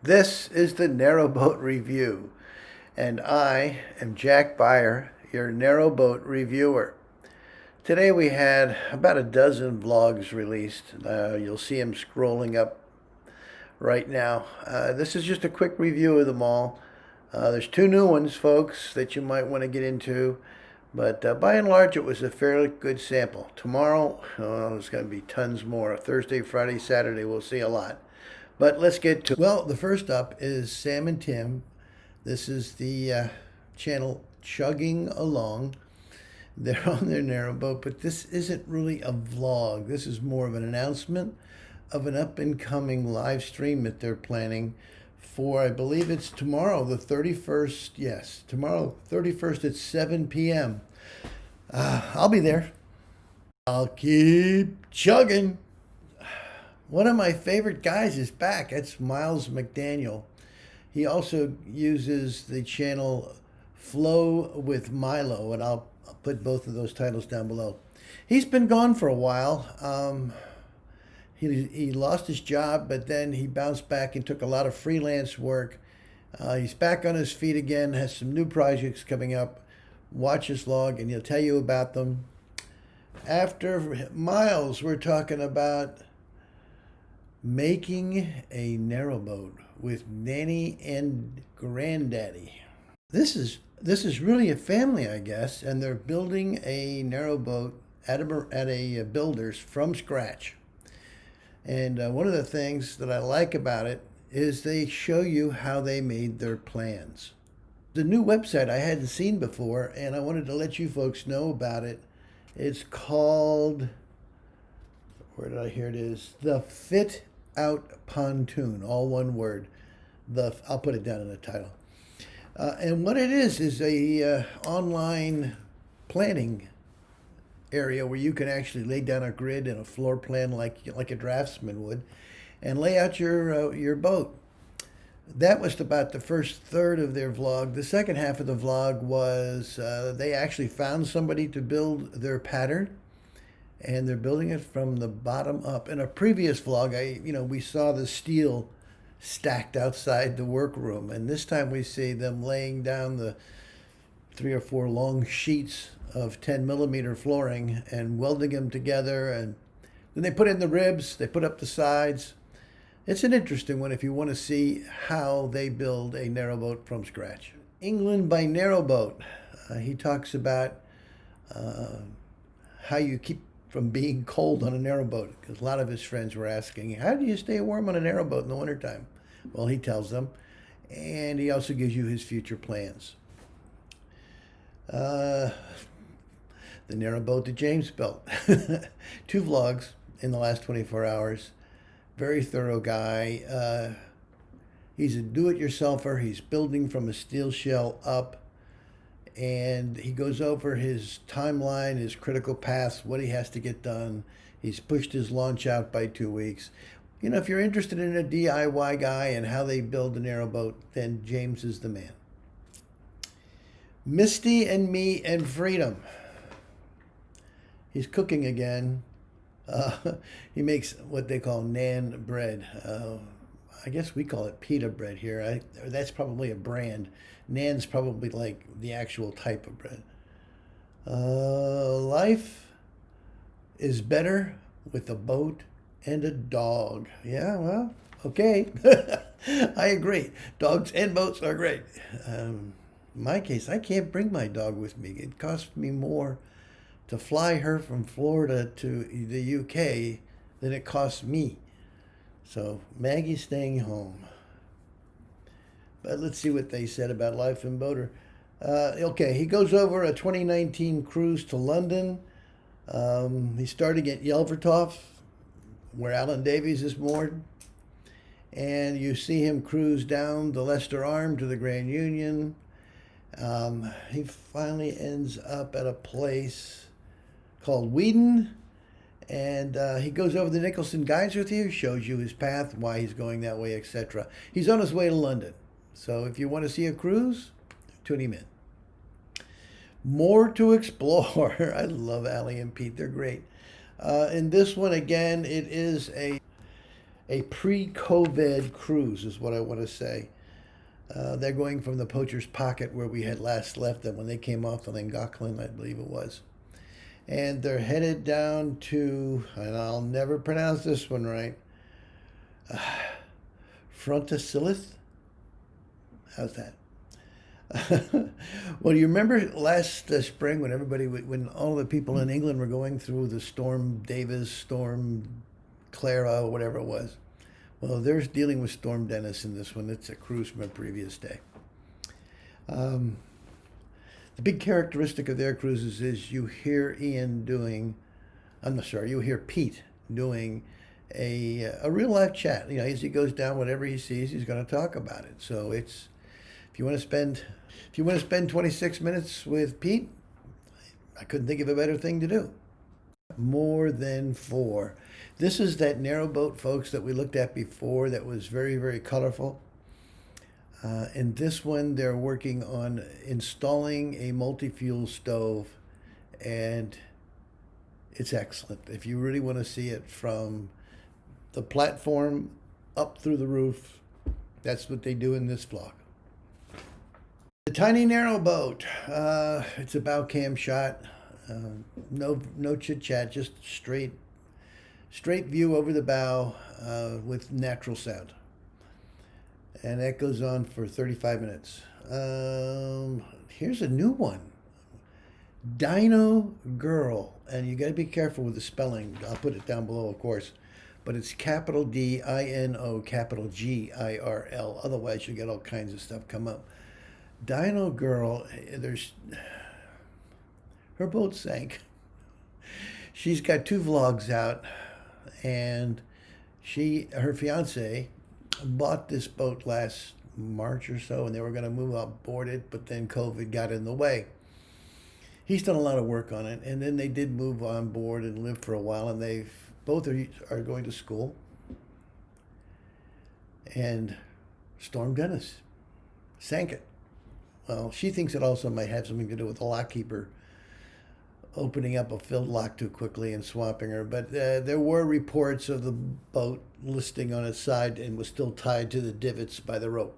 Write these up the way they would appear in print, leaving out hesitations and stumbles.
This is the Narrowboat Review, and I am Jack Beyer, your Narrowboat reviewer. Today we had about a dozen vlogs released. You'll see them scrolling up right now. This is just a quick review of them all. There's two new ones, folks, that you might want to get into, but by and large, it was a fairly good sample. Tomorrow, there's going to be tons more. Thursday, Friday, Saturday, we'll see a lot. But let's get to, well, the first up is Sam and Tim. This is the channel Chugging Along. They're on their narrowboat, but this isn't really a vlog. This is more of an announcement of an up-and-coming live stream that they're planning for, I believe it's tomorrow, the 31st. Yes, tomorrow, 31st at 7 p.m. I'll be there. I'll keep chugging. One of my favorite guys is back. It's Miles McDaniel. He also uses the channel Flow with Milo, and I'll put both of those titles down below. He's been gone for a while. He lost his job, but then he bounced back and took a lot of freelance work. He's back on his feet again, has some new projects coming up. Watch his vlog, and he'll tell you about them. After Miles, we're talking about making a narrowboat with Nanny and Granddaddy. This is really a family, I guess, and they're building a narrowboat at a builder's from scratch. And one of the things that I like about it is they show you how they made their plans. The new website I hadn't seen before, and I wanted to let you folks know about it. It's called, where did I hear it is? The Fit Out Pontoon, all one word. I'll put it down in the title. And what it is a online planning area where you can actually lay down a grid and a floor plan like a draftsman would, and lay out your boat. That was about the first third of their vlog. The second half of the vlog was they actually found somebody to build their pattern, and they're building it from the bottom up. In a previous vlog, we saw the steel stacked outside the workroom, and this time we see them laying down the 3 or 4 long sheets of 10mm flooring and welding them together, and then they put in the ribs, they put up the sides. It's an interesting one if you want to see how they build a narrowboat from scratch. England by Narrowboat. He talks about how you keep from being cold on a narrowboat, because a lot of his friends were asking, how do you stay warm on a narrowboat in the wintertime? Well, he tells them, and he also gives you his future plans. The narrowboat that James built. 2 vlogs in the last 24 hours. Very thorough guy. He's a do-it-yourselfer. He's building from a steel shell up. And he goes over his timeline, his critical paths, what he has to get done. He's pushed his launch out by 2 weeks. If you're interested in a DIY guy and how they build a narrowboat, then James is the man. Misty and Me and Freedom. He's cooking again. He makes what they call naan bread. I guess we call it pita bread here. That's probably a brand. Naan's probably like the actual type of bread. Life is better with a boat and a dog. Yeah, well, okay. I agree. Dogs and boats are great. In my case, I can't bring my dog with me. It costs me more to fly her from Florida to the UK than it costs me. So Maggie's staying home. But let's see what they said about life in Boater. Okay, he goes over a 2019 cruise to London. He's starting at Yelvertoft, where Alan Davies is moored. And you see him cruise down the Leicester Arm to the Grand Union. He finally ends up at a place called Whedon, and he goes over the Nicholson Guides with you, shows you his path, why he's going that way, etc. He's on his way to London, so if you want to see a cruise, tune him in. More to explore. I love Allie and Pete, they're great. In this one, again, it is a pre-COVID cruise is what I want to say. They're going from the Poacher's Pocket where we had last left them when they came off the Lingauklin, I believe it was. And they're headed down to, and I'll never pronounce this one right, Frontisilith? How's that? Well, you remember last spring when when all the people in England were going through the Storm Davis, Storm Clara, or whatever it was. Well, they're dealing with Storm Dennis in this one. It's a cruise from a previous day. The big characteristic of their cruises is you hear you hear Pete doing a real life chat. As he goes down, whatever he sees, he's going to talk about it. So if you want to spend 26 minutes with Pete, I couldn't think of a better thing to do. More than 4. This is that Narrowboat, folks, that we looked at before that was very, very colorful. In this one, they're working on installing a multi-fuel stove, and it's excellent. If you really want to see it from the platform up through the roof, that's what they do in this vlog. The tiny Narrowboat. It's a bow cam shot. No chit chat, just straight view over the bow with natural sound. And that goes on for 35 minutes. Here's a new one. Dino Girl. And you got to be careful with the spelling. I'll put it down below, of course. But it's capital D-I-N-O, capital G-I-R-L. Otherwise, you'll get all kinds of stuff come up. Dino Girl, her boat sank. She's got 2 vlogs out, and her fiance bought this boat last March or so, and they were going to move up board it, but then COVID got in the way. He's done a lot of work on it, and then they did move on board and live for a while, and both are going to school. And Storm Dennis sank it. Well, she thinks it also might have something to do with the lockkeeper opening up a filled lock too quickly and swamping her. But there were reports of the boat listing on its side and was still tied to the divots by the rope.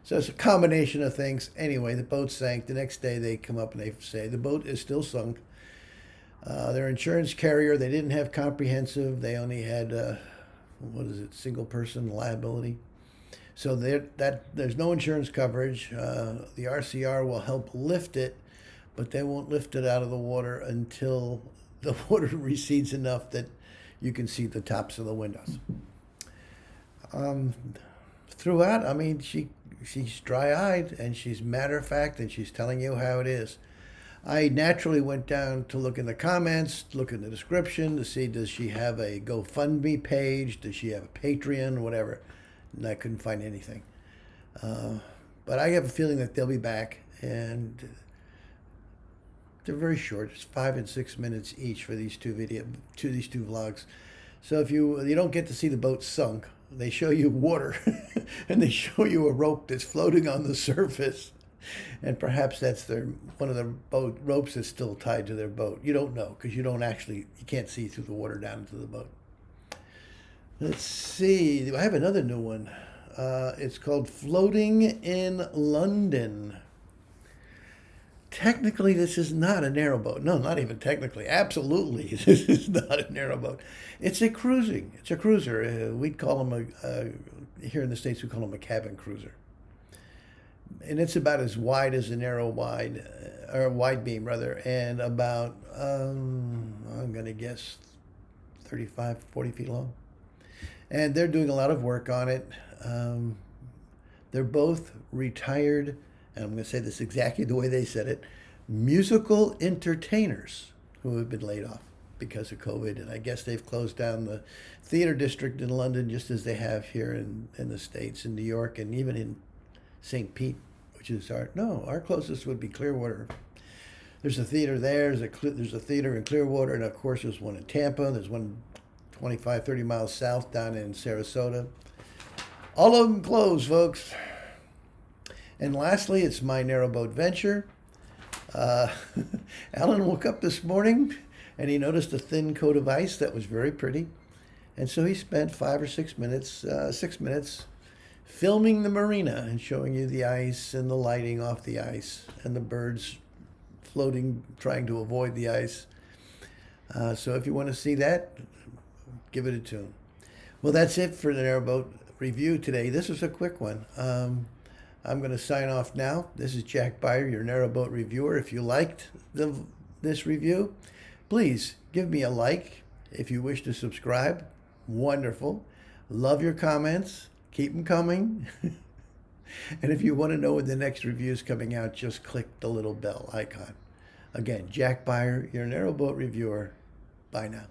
So it's a combination of things. Anyway, the boat sank. The next day they come up and they say the boat is still sunk. Their insurance carrier, they didn't have comprehensive. They only had, single person liability. So there's no insurance coverage. The RCR will help lift it, but they won't lift it out of the water until the water recedes enough that you can see the tops of the windows. Throughout, she's dry-eyed, and she's matter-of-fact, and she's telling you how it is. I naturally went down to look in the comments, look in the description to see, does she have a GoFundMe page? Does she have a Patreon? Whatever. And I couldn't find anything. But I have a feeling that they'll be back, and they're very short. It's 5 and 6 minutes each for these two vlogs. So if you don't get to see the boat sunk, they show you water and they show you a rope that's floating on the surface, and perhaps that's one of the boat ropes that's still tied to their boat. You don't know because you can't see through the water down into the boat. Let's see. I have another new one. It's called Floating in London. Technically, this is not a narrowboat. No, not even technically. Absolutely, this is not a narrowboat. It's a cruiser. We'd call them here in the States, we call them a cabin cruiser. And it's about as wide as a wide beam, rather, and about, I'm going to guess, 35, 40 feet long. And they're doing a lot of work on it. They're both retired, and I'm going to say this exactly the way they said it, musical entertainers who have been laid off because of COVID. And I guess they've closed down the theater district in London just as they have here in the States, in New York, and even in St. Pete, which is our closest would be Clearwater. There's a theater there, there's a theater in Clearwater, and of course there's one in Tampa, there's one 25, 30 miles south down in Sarasota. All of them closed, folks. And lastly, it's my narrowboat venture. Alan woke up this morning and he noticed a thin coat of ice that was very pretty. And so he spent 5 or 6 minutes, 6 minutes, filming the marina and showing you the ice and the lighting off the ice and the birds floating, trying to avoid the ice. So if you want to see that, give it a tune. Well, that's it for the Narrowboat review today. This was a quick one. I'm going to sign off now. This is Jack Byer, your Narrowboat reviewer. If you liked this review, please give me a like. If you wish to subscribe, wonderful. Love your comments. Keep them coming. And if you want to know when the next review is coming out, just click the little bell icon. Again, Jack Byer, your Narrowboat reviewer. Bye now.